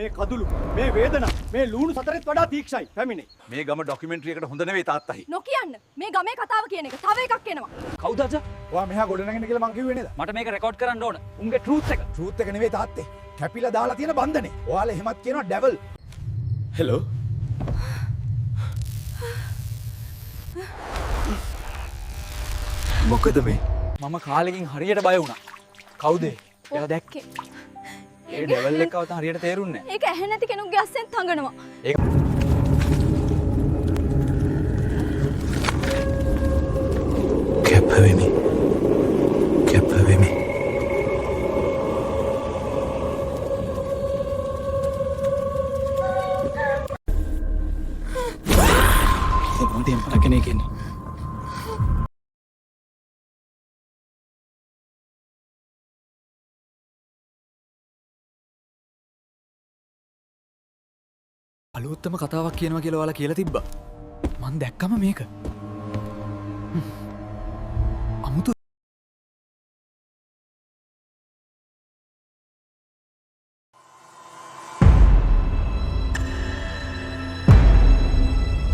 මේ කඳුළු මේ වේදනා මේ ලුණු සතරෙත් වඩා තීක්ෂයි පැමිණේ. මේ ගම ඩොකියුමන්ටරි එකට හොඳ නෙවෙයි තාත්තයි. නොකියන්න මේ ගමේ කතාව කියන එක තව එකක් එනවා. කවුද අද? ඔයා මෙහා ගොඩ නැගෙන කියලා මං කිව්වේ නේද? මට මේක රෙකෝඩ් කරන්න ඕන. උන්ගේ ට්‍රූත් එක. ට්‍රූත් එක නෙවෙයි තාත්තේ. කැපිලා දාලා තියෙන බන්ධනේ. ඔයාලා එහෙමත් කියනවා ඩෙවල්. හෙලෝ. මොකද මේ? මම කාලෙකින් හරියට බය වුණා. කවුද? එයා දැක්කේ. ඒ ඩෙවල් එකව තම හරියට තේරුන්නේ නැහැ. ඒක ඇහැ නැති කෙනෙකුගේ අස්සෙන් තඟනවා. ඒක කැපවෙමි. කැපවෙමි. මොන්ටි එම්පර කෙනෙක් ඉන්නේ. අලුත්ම කතාවක් කියනවා කියලා ඔයාලා කියලා තිබ්බා. මං දැක්කම මේක.